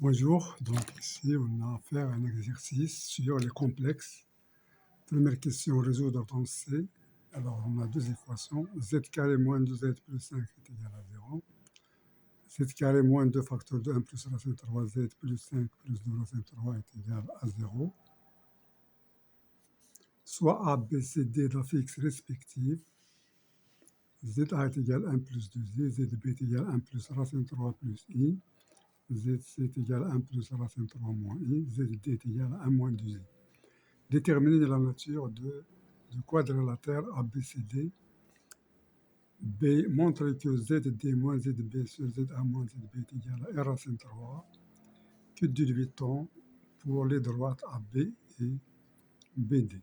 Bonjour, donc ici on a à faire un exercice sur les complexes. Première question, résoudre dans C. Alors on a deux équations, z carré moins 2z plus 5 est égal à 0. Z carré moins 2 facteur de 1 plus racine 3z plus 5 plus 2 racine 3 est égal à 0. Soit A, B, C, D de la fixe respective. ZA est égal à 1 plus 2i, ZB est égal à 1 plus racine 3 plus i. ZC est égal à 1 plus racine 3 moins i, ZD est égal à 1 moins 2i. Déterminer la nature du quadrilatère ABCD. B montre que ZD moins ZB sur ZA moins ZB est égal à R racine 3. Que déduit-on pour les droites AB et BD?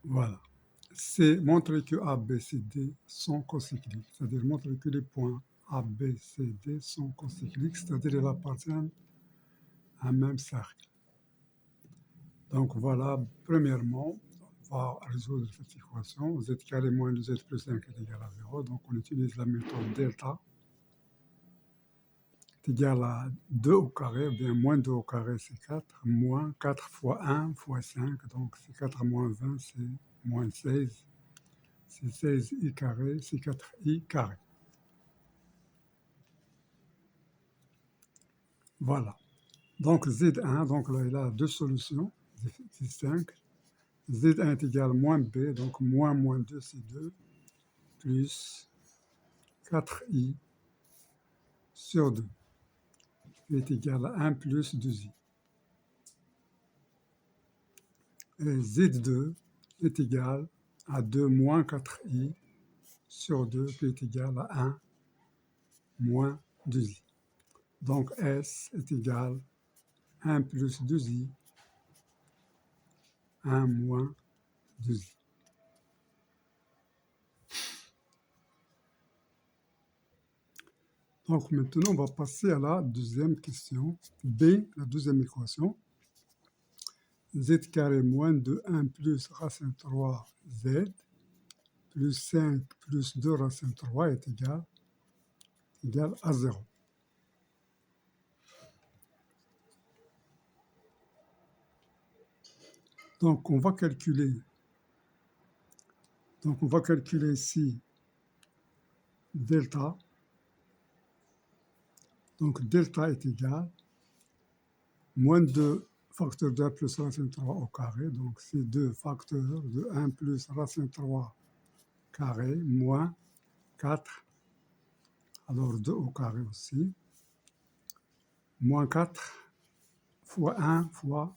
Voilà. C montre que ABCD sont cocycliques, c'est-à-dire montre que les points ABCD sont cocycliques, c'est-à-dire ils appartiennent à un même cercle. Donc voilà, premièrement, on va résoudre cette équation. Z carré moins 2z plus 5 est égal à 0. Donc on utilise la méthode delta. C'est égal à 2 au carré, bien moins 2 au carré c'est 4, moins 4 fois 1 fois 5, donc c'est 4 moins 20, c'est moins 16. C'est 16i carré, c'est 4i carré. Voilà. Donc Z1, donc là il a deux solutions distinctes. Z1 est égal à moins B, donc moins 2 c'est 2, plus 4i sur 2 est égal à 1 plus 2i. Et Z2 est égal à 2 moins 4i sur 2 qui est égal à 1 moins 2i. Donc S est égal à 1 plus 2i, 1 moins 2i. Donc maintenant, on va passer à la deuxième question. B, la deuxième équation. Z carré moins 2, 1 plus racine 3z plus 5 plus 2 racine 3 est égal à 0. Donc on va calculer ici delta. Donc delta est égal moins 2 facteur de 1 plus racine 3 au carré. Donc c'est 2 facteurs de 1 plus racine 3 carré moins 4. Alors 2 au carré aussi. Moins 4 fois 1 fois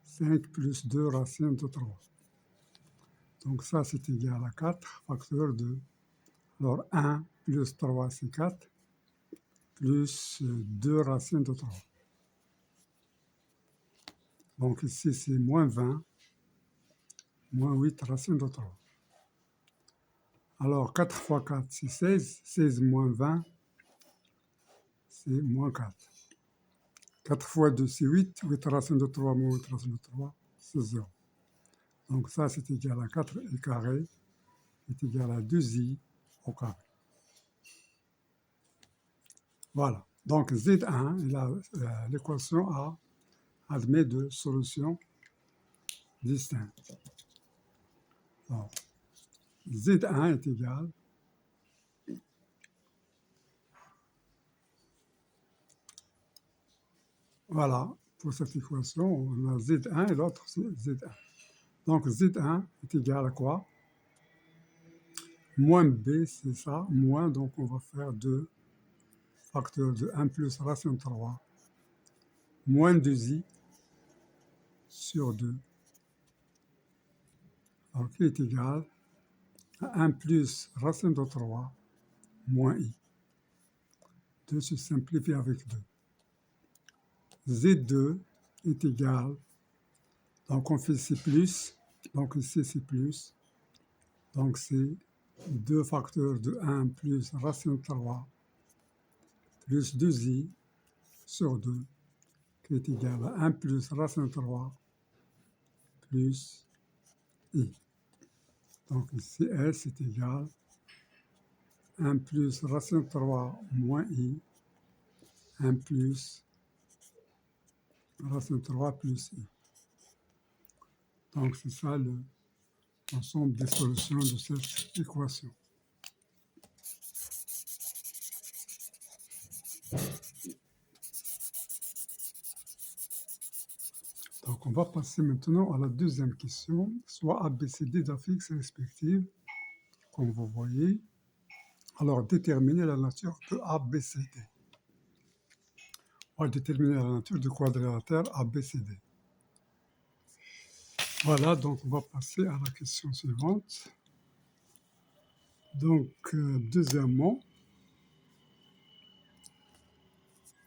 5 plus 2 racine de 3. Donc ça c'est égal à 4 facteur de. Alors 1 plus 3 c'est 4 plus 2 racine de 3. Donc ici c'est moins 20 moins 8 racine de 3. Alors 4 fois 4 c'est 16, 16 moins 20 c'est moins 4. 4 fois 2 c'est 8, 8 racine de 3 moins 8 racine de 3 c'est 0. Donc ça c'est égal à 4i carré est égal à 2i au carré. Voilà. Donc Z1, l'équation A admet deux solutions distinctes. Alors, Z1 est égal voilà, pour cette équation, on a Z1 et l'autre c'est Z1. Donc Z1 est égal à quoi? Moins B, c'est ça, moins, donc on va faire 2 facteurs de 1 plus racine 3 moins 2i sur 2, alors qui est égal à 1 plus racine de 3 moins i. 2 se simplifie avec 2. Z2 est égal, donc on fait C+, donc ici c'est plus, donc c'est 2 facteurs de 1 plus racine 3 plus 2i sur 2 qui est égal à 1 plus racine 3 plus i. Donc ici S est égal 1 plus racine de 3 moins i, 1 plus racine de 3 plus i. Donc, c'est ça l'ensemble des solutions de cette équation. Donc, on va passer maintenant à la deuxième question, soit ABCD d'affixes respectives, comme vous voyez. Alors, déterminer la nature de ABCD. On va déterminer la nature du quadrilatère ABCD. Voilà, donc on va passer à la question suivante. Donc, deuxièmement,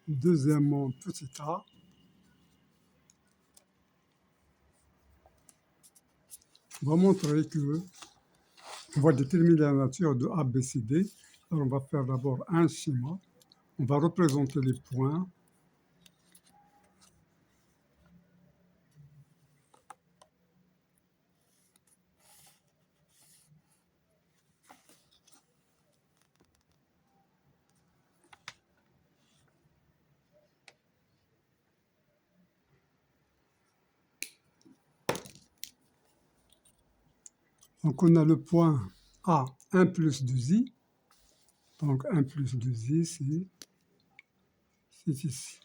petit a, on va montrer que on va déterminer la nature de ABCD. Alors, on va faire d'abord un schéma. On va représenter les points. Donc, on a le point A, 1 plus 2i. Donc, 1 plus 2i, c'est ici.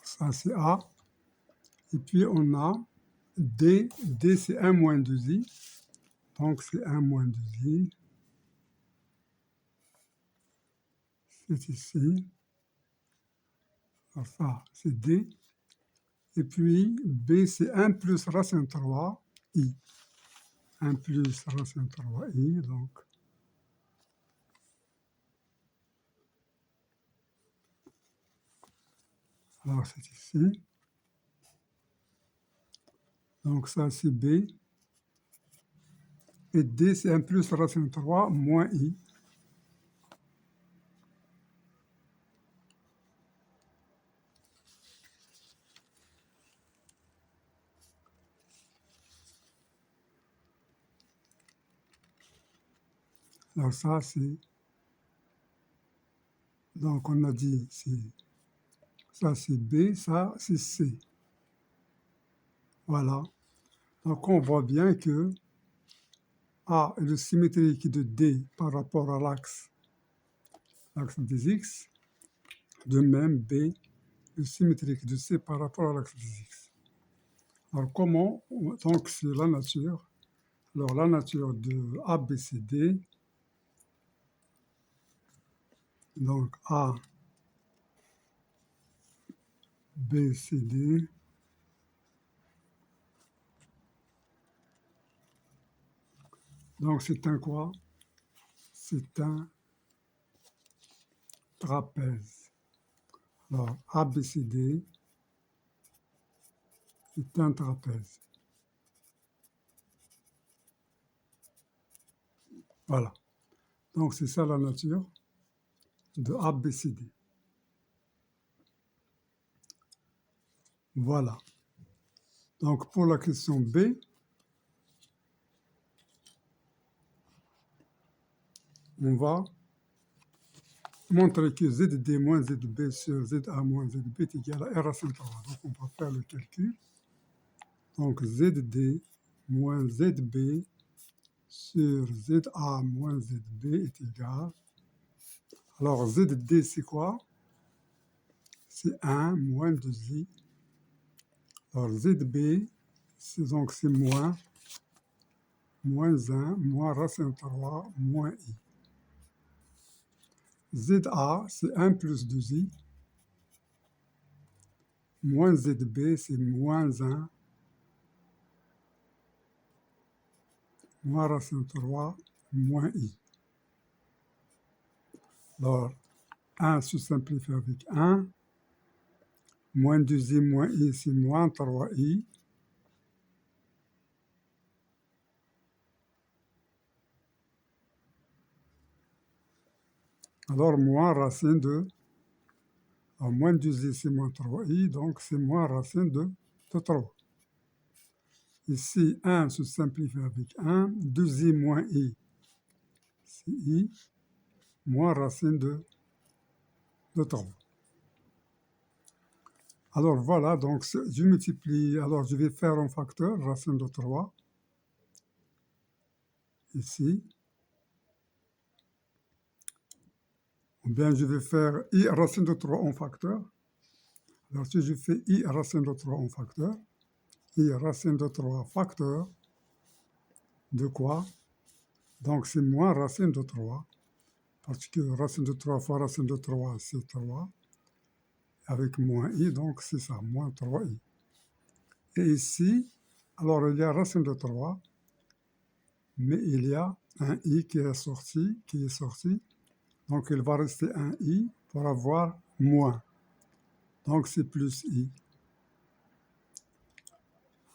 Ça, c'est A. Et puis, on a D. D, c'est 1 moins 2i. Donc, c'est 1 moins 2i. C'est ici. Alors, ça, c'est D. Et puis, B, c'est 1 plus racine 3, I. 1 plus racine 3, I. Donc, alors, c'est ici. Donc, ça, c'est B. Et D, c'est 1 plus racine 3 moins I. Alors, ça, c'est... Donc, on a dit, ça, c'est B, ça, c'est C. Voilà. Donc, on voit bien que A est le symétrique de D par rapport à l'axe des X. De même, B est symétrique de C par rapport à l'axe des X. Alors, comment? Donc, c'est la nature. Alors, la nature de ABCD, donc A, B, C, D, donc c'est un quoi? C'est un trapèze. Alors, ABCD, c'est un trapèze. Voilà. Donc, c'est ça la nature de ABCD. Voilà. Donc, pour la question B, on va montrer que ZD moins ZB sur ZA moins ZB est égal à R racine 3. Donc, on va faire le calcul. Donc, ZD moins ZB sur ZA moins ZB est égal. Alors, ZD, c'est quoi? C'est 1 moins 2i. Alors, ZB, donc c'est moins 1, moins racine 3, moins i. ZA, c'est 1 plus 2i. Moins ZB, c'est moins 1, moins racine 3, moins i. Alors, 1 se simplifie avec 1. Moins 2i moins i, c'est moins 3i. Alors, moins racine de... Alors, moins 2i, c'est moins 3i, donc c'est moins racine de 3. Ici, 1 se simplifie avec 1. 2i moins i, c'est i, moins racine de 3. Alors voilà, donc je multiplie, alors je vais faire un facteur, racine de 3, ici. Ou bien je vais faire i racine de 3 en facteur. Alors si je fais i racine de 3 en facteur, i racine de 3 facteur de quoi? Donc c'est moins racine de 3, parce que racine de 3 fois racine de 3, c'est 3. Avec moins i, donc c'est ça, moins 3i. Et ici, alors il y a racine de 3, mais il y a un i qui est sorti, donc il va rester un i pour avoir moins. Donc c'est plus i.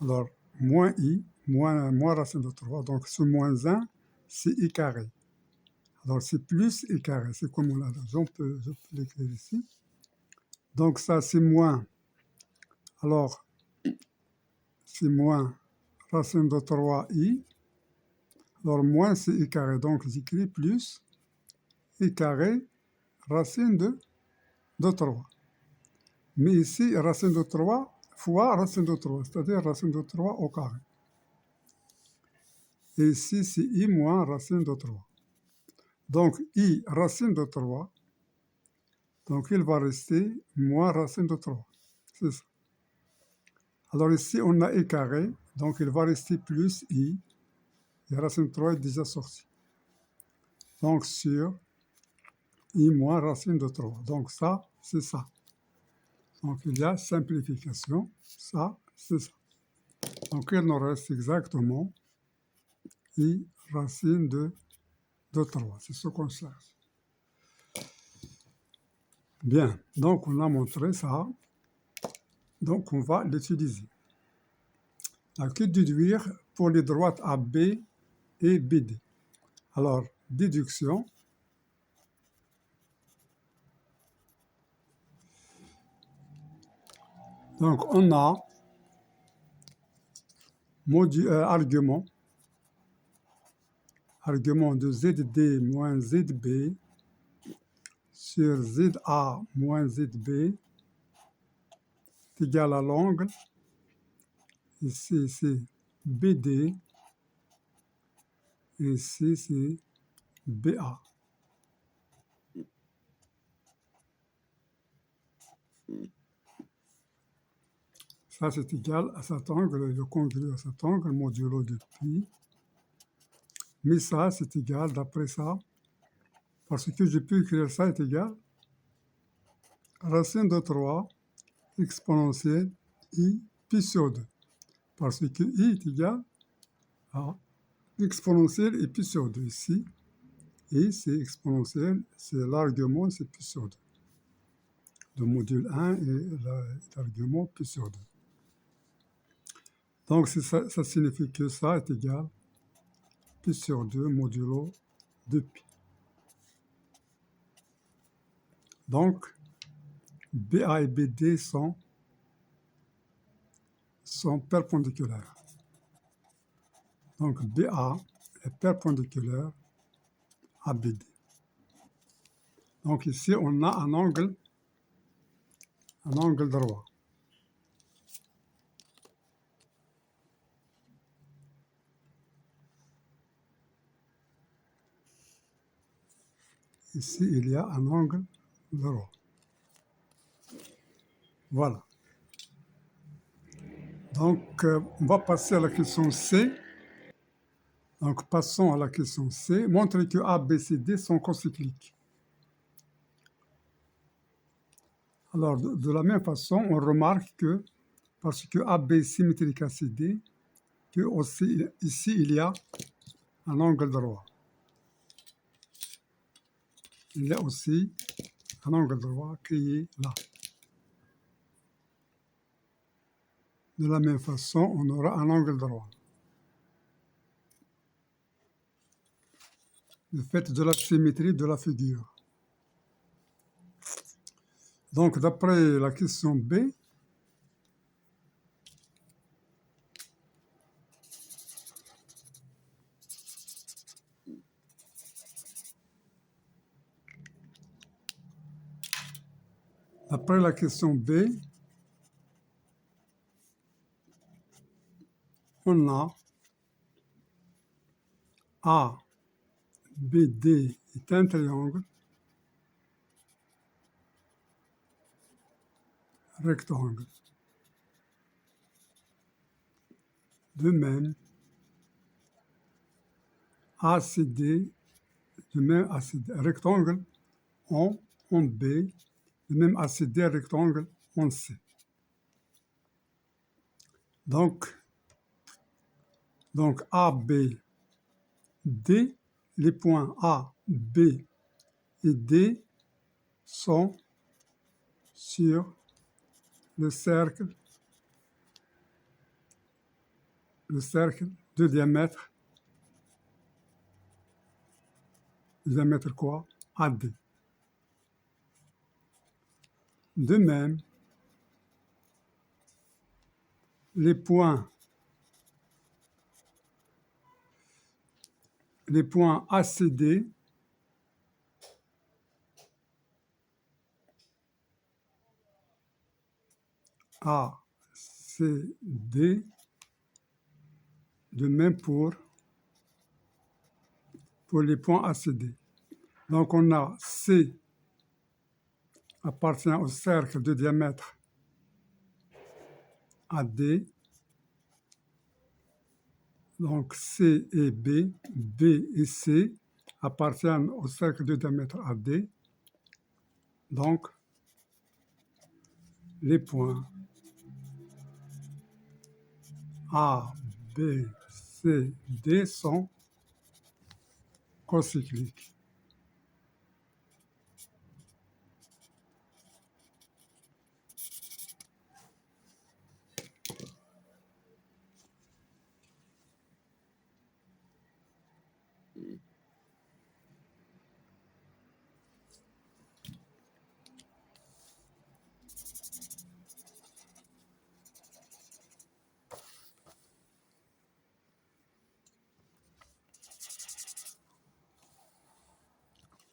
Alors, moins i, moins racine de 3, donc ce moins 1, c'est i carré. Alors c'est plus i carré, c'est comme on l'a dit. Je peux l'écrire ici. Donc ça c'est moins, alors c'est moins racine de 3i, alors moins c'est i carré, donc j'écris plus i carré racine de 3. Mais ici, racine de 3 fois racine de 3, c'est-à-dire racine de 3 au carré. Et ici, c'est i moins racine de 3. Donc, i racine de 3, donc il va rester moins racine de 3. C'est ça. Alors ici, on a i carré, donc il va rester plus i, et racine de 3 est déjà sorti. Donc, sur i moins racine de 3. Donc ça, c'est ça. Donc il y a simplification, ça, c'est ça. Donc il nous reste exactement i racine de 3. C'est ce qu'on cherche. Bien, donc on a montré ça. Donc on va l'utiliser. Que déduire pour les droites AB et BD? Alors, déduction. Donc on a argument de ZD moins ZB sur ZA moins ZB est égal à l'angle. Ici, c'est BD. Et ici, c'est BA. Ça, c'est égal à cet angle, le congru à cet angle, modulo de pi. Mais ça, c'est égal, d'après ça, parce que je peux écrire ça est égal racine de 3 exponentielle i pi sur 2. Parce que i est égal à exponentielle et pi sur 2 ici. Et c'est exponentielle, c'est l'argument, c'est pi sur 2. Le module 1 et l'argument pi sur 2. Donc ça signifie que ça est égal pi sur 2 modulo de pi. Donc, BA et BD sont perpendiculaires. Donc, BA est perpendiculaire à BD. Donc ici, on a un angle droit. Ici, il y a un angle droit. Voilà. Donc, on va passer à la question C. Donc, passons à la question C. Montrer que A, B, C, D sont concycliques. Alors, de la même façon, on remarque que, parce que AB est symétrique à CD, que aussi, ici, il y a un angle droit. Il y a aussi un angle droit qui est là. De la même façon, on aura un angle droit. Le fait de la symétrie de la figure. Donc, d'après la question B, Après la question B, on a ABD est un triangle rectangle. De même, ACD, de même ACD, rectangle en B, de même ACD rectangle en C. Donc A, B, D, les points A, B et D sont sur le cercle de diamètre quoi? AD. De même, les points ACD ACD, de même pour les points ACD. Donc on a C appartient au cercle de diamètre AD. Donc C et B, B et C appartiennent au cercle de diamètre AD. Donc les points A, B, C, D sont cocycliques.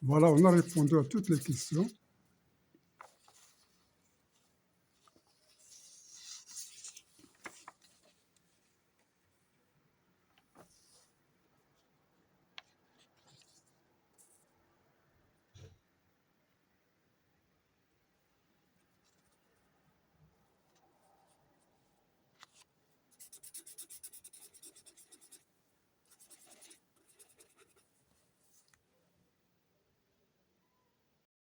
Voilà, on a répondu à toutes les questions.